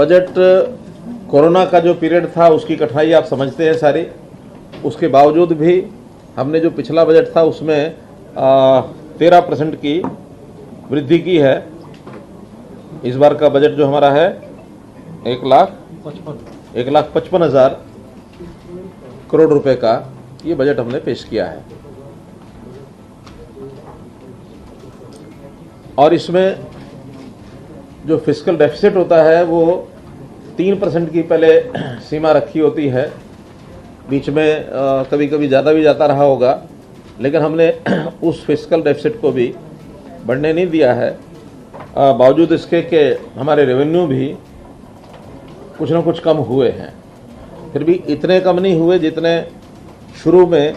Budget corona का जो period था उसकी कठिनाई आप समझते हैं सारी। उसके बावजूद भी हमने जो पिछला बजट था उसमें 13% की वृद्धि की है। इस बार का बजट जो हमारा है 1,55,000 करोड़ रुपए का ये बजट हमने पेश किया है। और इसमें जो फिस्कल डेफिसिट होता है वो 3% की पहले सीमा रखी होती है। बीच में कभी कभी ज़्यादा भी जाता रहा होगा, लेकिन हमने उस फिस्कल डेफिसिट को भी बढ़ने नहीं दिया है। बावजूद इसके कि हमारे रेवेन्यू भी कुछ ना कुछ कम हुए हैं, फिर भी इतने कम नहीं हुए जितने शुरू में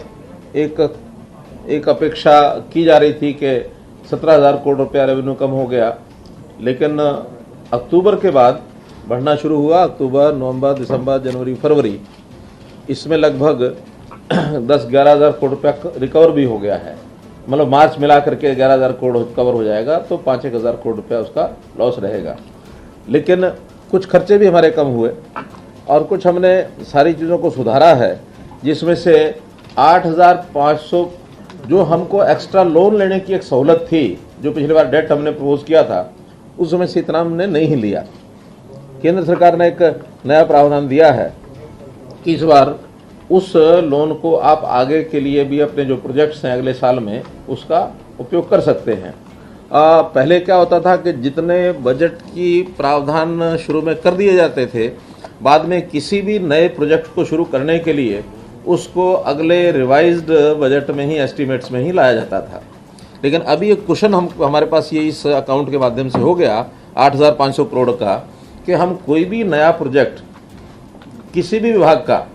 एक अपेक्षा की जा रही थी कि 17,000 करोड़ रुपया रेवेन्यू कम हो गया। लेकिन अक्टूबर के बाद बढ़ना शुरू हुआ। अक्टूबर, नवंबर, दिसंबर, जनवरी, फरवरी, इसमें लगभग 10-11 हज़ार करोड़ रुपया रिकवर भी हो गया है। मतलब मार्च मिला करके 11,000 करोड़ कवर हो जाएगा, तो 5-1 हज़ार करोड़ रुपया उसका लॉस रहेगा। लेकिन कुछ खर्चे भी हमारे कम हुए और कुछ हमने सारी चीज़ों को सुधारा है, जिसमें से 8,500 जो हमको एक्स्ट्रा लोन लेने की एक सहूलत थी, जो पिछली बार डेट हमने प्रपोज किया था, उसमें से इतना हमने नहीं लिया। केंद्र सरकार ने एक नया प्रावधान दिया है कि इस बार उस लोन को आप आगे के लिए भी अपने जो प्रोजेक्ट्स हैं अगले साल में उसका उपयोग कर सकते हैं। पहले क्या होता था कि जितने बजट की प्रावधान शुरू में कर दिए जाते थे, बाद में किसी भी नए प्रोजेक्ट को शुरू करने के लिए उसको अगले रिवाइज्ड बजट में ही, एस्टीमेट्स में ही लाया जाता था। लेकिन अभी एक कुशन हमारे पास ये इस अकाउंट के माध्यम से हो गया 8,500 करोड़ का, कि हम कोई भी नया प्रोजेक्ट किसी भी विभाग का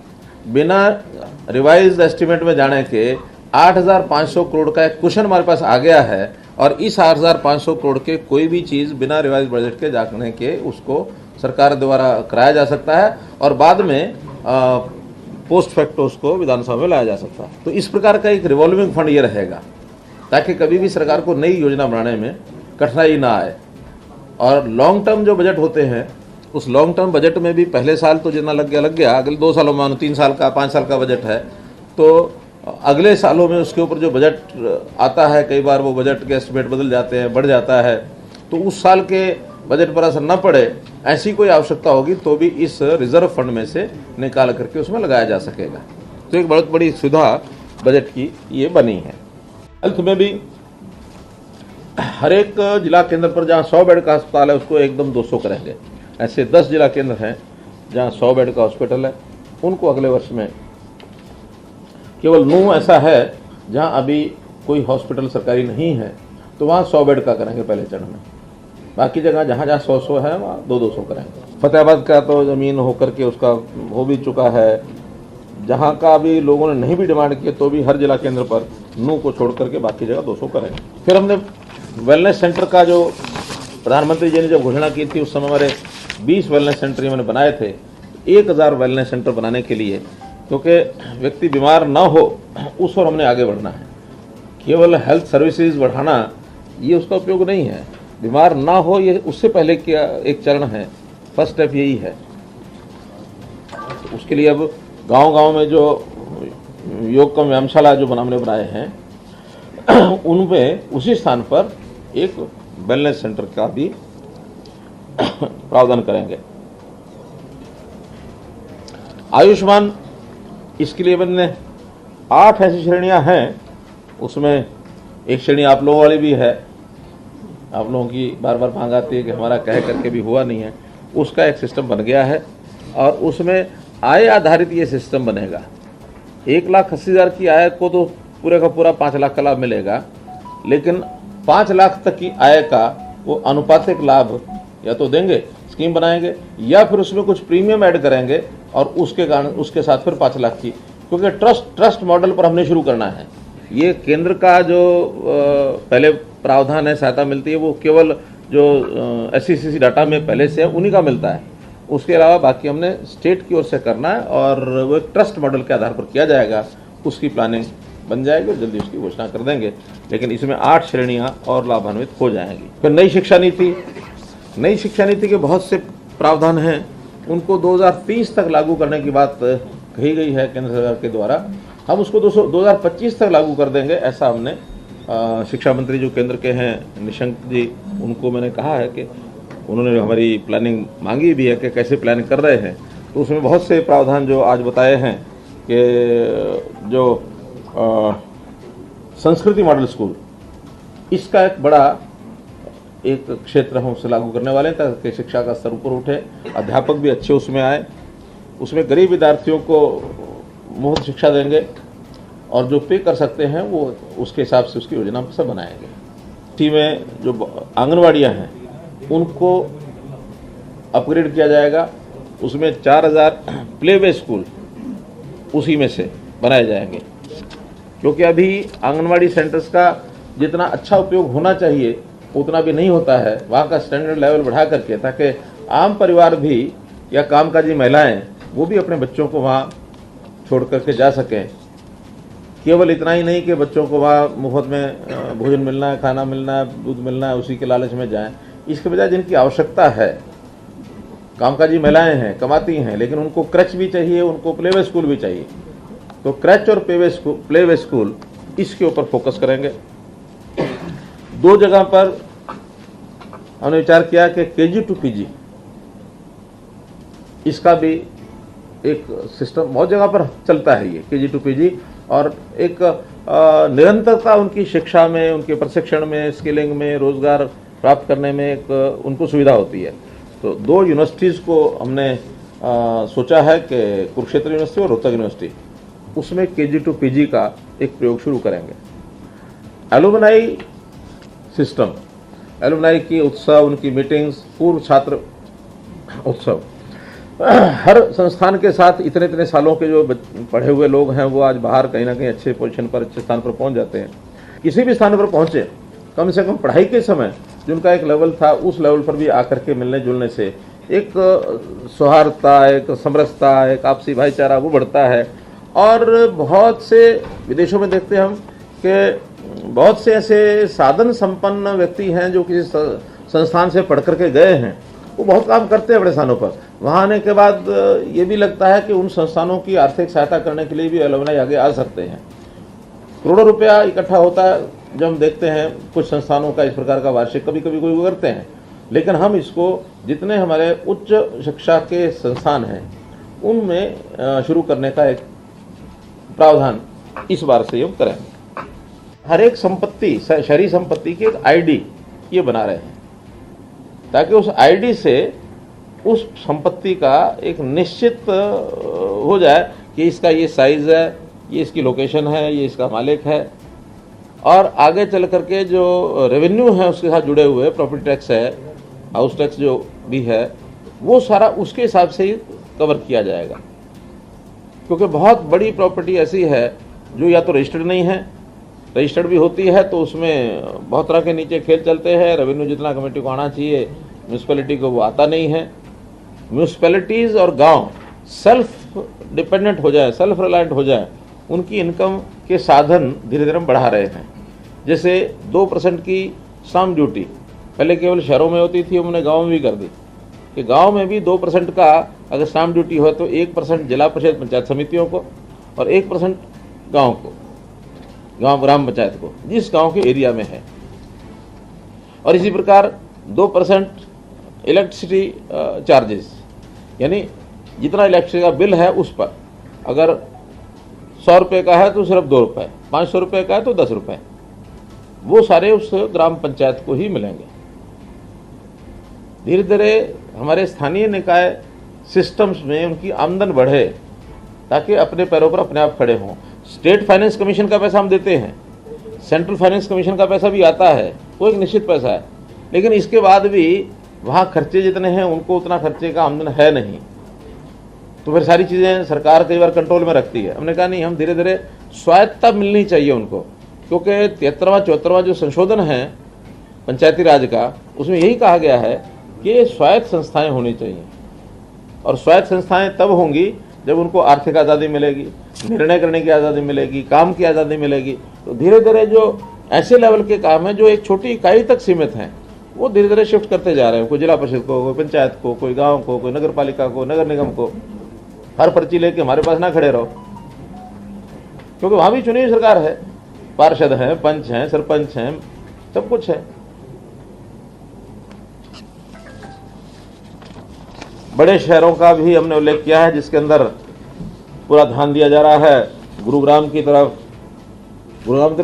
बिना रिवाइज्ड एस्टीमेट में जाने के 8,500 करोड़ का एक कुशन हमारे पास आ गया है। और इस 8,500 करोड़ के कोई भी चीज़ बिना रिवाइज्ड बजट के जाने के उसको सरकार द्वारा कराया जा सकता है और बाद में पोस्ट फैक्टो उसको विधानसभा में लाया जा सकता है। तो इस प्रकार का एक रिवॉल्विंग फंड ये रहेगा, ताकि कभी भी सरकार को नई योजना बनाने में कठिनाई ना आए। और लॉन्ग टर्म जो बजट होते हैं, उस लॉन्ग टर्म बजट में भी पहले साल तो जितना लग गया, अगले 2 सालों में 3 साल का, 5 साल का बजट है, तो अगले सालों में उसके ऊपर जो बजट आता है, कई बार वो बजट के एस्टिमेट बदल जाते हैं, बढ़ जाता है, तो उस साल के बजट पर असर न पड़े, ऐसी कोई आवश्यकता होगी तो भी इस रिजर्व फंड में से निकाल करके उसमें लगाया जा सकेगा। तो एक बहुत बड़ी सुविधा बजट की ये बनी है। हेल्थ में भी हर एक जिला केंद्र पर जहाँ 100 बेड का अस्पताल है उसको एकदम 200 करेंगे। ऐसे 10 जिला केंद्र हैं जहाँ 100 बेड का हॉस्पिटल है, उनको अगले वर्ष में केवल 9 ऐसा है जहाँ अभी कोई हॉस्पिटल सरकारी नहीं है, तो वहाँ 100 बेड का करेंगे पहले चरण में। बाकी जगह जहाँ 100 है वहाँ 200 करेंगे। फतेहाबाद का तो ज़मीन होकर के उसका हो भी चुका है, जहाँ का अभी लोगों ने नहीं भी डिमांड किया तो भी हर जिला केंद्र पर 9 को छोड़ करके बाकी जगह 200 करेंगे। फिर हमने वेलनेस सेंटर का जो प्रधानमंत्री जी ने जब घोषणा की थी, उस समय हमारे 20 वेलनेस सेंटर मैंने बनाए थे। 1,000 वेलनेस सेंटर बनाने के लिए, क्योंकि व्यक्ति बीमार ना हो उस पर हमने आगे बढ़ना है। केवल हेल्थ सर्विसेज बढ़ाना ये उसका उपयोग नहीं है, बीमार ना हो ये उससे पहले क्या एक चरण है, फर्स्ट स्टेप यही है। तो उसके लिए अब गांव-गांव में जो योग कम व्यायामशाला जो हमने बनाए हैं उनमें उसी स्थान पर एक वेलनेस सेंटर का भी प्रावधान करेंगे। आयुष्मान, इसके लिए मैंने 8 ऐसी श्रेणियां हैं, उसमें एक श्रेणी आप लोगों वाली भी है। आप लोगों की बार बार मांग आती है कि हमारा कह करके भी हुआ नहीं है, उसका एक सिस्टम बन गया है और उसमें आय आधारित ये सिस्टम बनेगा। 1,80,000 की आय को तो पूरे का पूरा 5 लाख का लाभ मिलेगा, लेकिन 5 लाख तक की आय का वो अनुपातिक लाभ या तो देंगे, स्कीम बनाएंगे, या फिर उसमें कुछ प्रीमियम ऐड करेंगे और उसके कारण उसके साथ फिर 5 लाख की, क्योंकि ट्रस्ट मॉडल पर हमने शुरू करना है। ये केंद्र का जो पहले प्रावधान है, सहायता मिलती है, वो केवल जो SCCC डाटा में पहले से है उन्हीं का मिलता है। उसके अलावा बाकी हमने स्टेट की ओर से करना है और वो एक ट्रस्ट मॉडल के आधार पर किया जाएगा। उसकी प्लानिंग बन जाएगी और जल्दी उसकी घोषणा कर देंगे। लेकिन इसमें 8 श्रेणियां और लाभान्वित हो जाएंगी। फिर नई शिक्षा नीति के बहुत से प्रावधान हैं उनको 2030 तक लागू करने की बात कही गई है केंद्र सरकार के द्वारा। हम उसको 2025 तक लागू कर देंगे, ऐसा हमने शिक्षा मंत्री जो केंद्र के हैं निशंक जी, उनको मैंने कहा है कि उन्होंने हमारी प्लानिंग मांगी भी है कि कैसे प्लानिंग कर रहे हैं। तो उसमें बहुत से प्रावधान जो आज बताए हैं कि जो संस्कृति मॉडल स्कूल, इसका एक बड़ा एक क्षेत्र हम उसे लागू करने वाले हैं ताकि शिक्षा का स्तर ऊपर उठे, अध्यापक भी अच्छे उसमें आए। उसमें गरीब विद्यार्थियों को मुफ्त शिक्षा देंगे और जो पे कर सकते हैं वो उसके हिसाब से उसकी योजना सब बनाएंगे। इसी में जो आंगनवाड़ियाँ हैं उनको अपग्रेड किया जाएगा, उसमें 4000 प्ले वे स्कूल उसी में से बनाए जाएंगे, क्योंकि अभी आंगनवाड़ी सेंटर्स का जितना अच्छा उपयोग होना चाहिए उतना भी नहीं होता है। वहाँ का स्टैंडर्ड लेवल बढ़ा करके ताकि आम परिवार भी या कामकाजी महिलाएं वो भी अपने बच्चों को वहाँ छोड़ करके जा सकें। केवल इतना ही नहीं कि बच्चों को वहाँ मुफ्त में भोजन मिलना है, खाना मिलना है, दूध मिलना है, उसी के लालच में जाएं। इसके बजाय जिनकी आवश्यकता है, कामकाजी महिलाएं हैं, कमाती हैं, लेकिन उनको क्रच भी चाहिए, उनको प्ले वे स्कूल भी चाहिए, तो क्रच और प्ले वे स्कूल इसके ऊपर फोकस करेंगे। 2 जगह पर हमने विचार किया कि KG to PG इसका भी एक सिस्टम बहुत जगह पर चलता है, ये KG to PG, और एक निरंतरता उनकी शिक्षा में, उनके प्रशिक्षण में, स्किलिंग में, रोजगार प्राप्त करने में एक उनको सुविधा होती है। तो 2 यूनिवर्सिटीज़ को हमने सोचा है कि कुरुक्षेत्र यूनिवर्सिटी और रोहतक यूनिवर्सिटी, उसमें KG to PG का एक प्रयोग शुरू करेंगे। एलुमनाई सिस्टम, एलुमनाई की उत्सव, उनकी मीटिंग्स, पूर्व छात्र उत्सव, हर संस्थान के साथ इतने सालों के जो पढ़े हुए लोग हैं वो आज बाहर कहीं ना कहीं अच्छे पोजीशन पर, अच्छे स्थान पर पहुंच जाते हैं। किसी भी स्थान पर पहुंचे, कम से कम पढ़ाई के समय जो उनका एक लेवल था उस लेवल पर भी आकर के मिलने जुलने से एक सौहार्दता, एक समरसता, एक आपसी भाईचारा वो बढ़ता है। और बहुत से विदेशों में देखते हैं हम कि बहुत से ऐसे साधन संपन्न व्यक्ति हैं जो किसी संस्थान से पढ़ करके गए हैं, वो बहुत काम करते हैं बड़े स्थानों पर। वहाँ आने के बाद ये भी लगता है कि उन संस्थानों की आर्थिक सहायता करने के लिए भी एलुमनाई आगे आ सकते हैं। करोड़ों रुपया इकट्ठा होता है जब हम देखते हैं कुछ संस्थानों का इस प्रकार का वार्षिक, कभी कभी कोई करते हैं, लेकिन हम इसको जितने हमारे उच्च शिक्षा के संस्थान हैं उनमें शुरू करने का एक प्रावधान इस बार से हम करेंगे। हर एक संपत्ति, शहरी संपत्ति की एक ID ये बना रहे हैं ताकि उस ID से उस संपत्ति का एक निश्चित हो जाए कि इसका ये साइज है, ये इसकी लोकेशन है, ये इसका मालिक है, और आगे चल करके जो रेवेन्यू है उसके साथ जुड़े हुए प्रॉपर्टी टैक्स है, हाउस टैक्स जो भी है, वो सारा उसके हिसाब से ही कवर किया जाएगा। क्योंकि बहुत बड़ी प्रॉपर्टी ऐसी है जो या तो रजिस्टर्ड नहीं है, रजिस्टर्ड भी होती है तो उसमें बहुत तरह के नीचे खेल चलते हैं। रेवेन्यू जितना कमेटी को आना चाहिए म्यूनसिपैलिटी को वो आता नहीं है। म्यूनसिपैलिटीज़ और गांव सेल्फ डिपेंडेंट हो जाए, सेल्फ रिलायंट हो जाए, उनकी इनकम के साधन धीरे धीरे हम बढ़ा रहे हैं। जैसे 2% की स्टाम्प ड्यूटी पहले केवल शहरों में होती थी, हमने गाँव में भी कर दी कि गाँव में भी 2% का अगर स्टाम्प ड्यूटी हो तो 1% जिला परिषद पंचायत समितियों को और 1% गाँव को, गांव ग्राम पंचायत को जिस गांव के एरिया में है। और इसी प्रकार 2% इलेक्ट्रिसिटी चार्जेस, यानी जितना इलेक्ट्रिसिटी का बिल है उस पर अगर 100 रुपये का है तो सिर्फ 2 रुपये, 500 रुपये का है तो 10 रुपये, वो सारे उस ग्राम पंचायत को ही मिलेंगे। धीरे धीरे हमारे स्थानीय निकाय सिस्टम्स में उनकी आमदन बढ़े ताकि अपने पैरों पर अपने आप खड़े हों। स्टेट फाइनेंस कमीशन का पैसा हम देते हैं, सेंट्रल फाइनेंस कमीशन का पैसा भी आता है, वो एक निश्चित पैसा है, लेकिन इसके बाद भी वहाँ खर्चे जितने हैं उनको उतना खर्चे का आमदन है नहीं, तो फिर सारी चीज़ें सरकार कई बार कंट्रोल में रखती है। हमने कहा नहीं, हम धीरे धीरे स्वायत्तता मिलनी चाहिए उनको, क्योंकि 73वां 74वां जो संशोधन है पंचायती राज का, उसमें यही कहा गया है कि स्वायत्त संस्थाएं होनी चाहिए, और स्वायत्त संस्थाएं तब होंगी जब उनको आर्थिक आज़ादी मिलेगी, निर्णय करने की आज़ादी मिलेगी, काम की आज़ादी मिलेगी। तो धीरे धीरे जो ऐसे लेवल के काम हैं जो एक छोटी इकाई तक सीमित हैं वो धीरे धीरे शिफ्ट करते जा रहे हैं, कोई जिला परिषद को, कोई पंचायत को, कोई गांव को, कोई नगर पालिका को, नगर निगम को। हर पर्ची लेके हमारे पास ना खड़े रहो, क्योंकि वहां भी चुनी हुई सरकार है, पार्षद हैं, पंच हैं, सरपंच हैं, सब कुछ है। बड़े शहरों का भी हमने उल्लेख किया है जिसके अंदर पूरा ध्यान दिया जा रहा है। गुरुग्राम की तरफ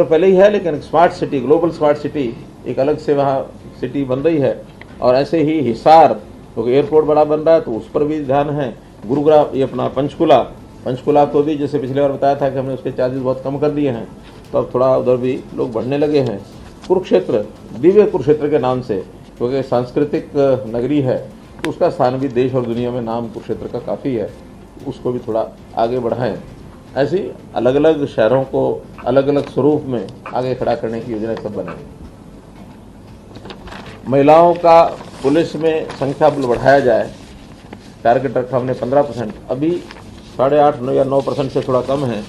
पहले ही है, लेकिन smart city, global smart city एक अलग से वहाँ सिटी बन रही है। और ऐसे ही हिसार, क्योंकि एयरपोर्ट बड़ा बन रहा है तो उस पर भी ध्यान है। गुरुग्राम, ये अपना पंचकुला को भी जैसे पिछले बार बताया था कि हमने उसके चार्जेस बहुत कम कर दिए हैं, तो अब थोड़ा उधर भी लोग बढ़ने लगे हैं। कुरुक्षेत्र, दिव्य कुरुक्षेत्र के नाम से, क्योंकि सांस्कृतिक नगरी है, तो उसका स्थान भी देश और दुनिया में नाम कुरुक्षेत्र का काफ़ी है, उसको भी थोड़ा आगे बढ़ाएं। ऐसी अलग अलग शहरों को अलग अलग स्वरूप में आगे खड़ा करने की योजना सब बने। महिलाओं का पुलिस में संख्या बल बढ़ाया जाए, टारगेट रखा हमने 15%, अभी 8.5 या 9% से थोड़ा कम है।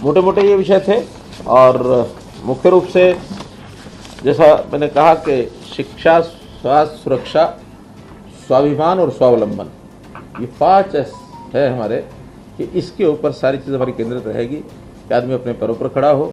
मोटे मोटे ये विषय थे। और मुख्य रूप से जैसा मैंने कहा कि शिक्षा, स्वास्थ्य, सुरक्षा, स्वाभिमान और स्वावलंबन, ये 5 एस है हमारे, कि इसके ऊपर सारी चीज़ हमारी केंद्रित रहेगी कि आदमी अपने पैरों पर खड़ा हो।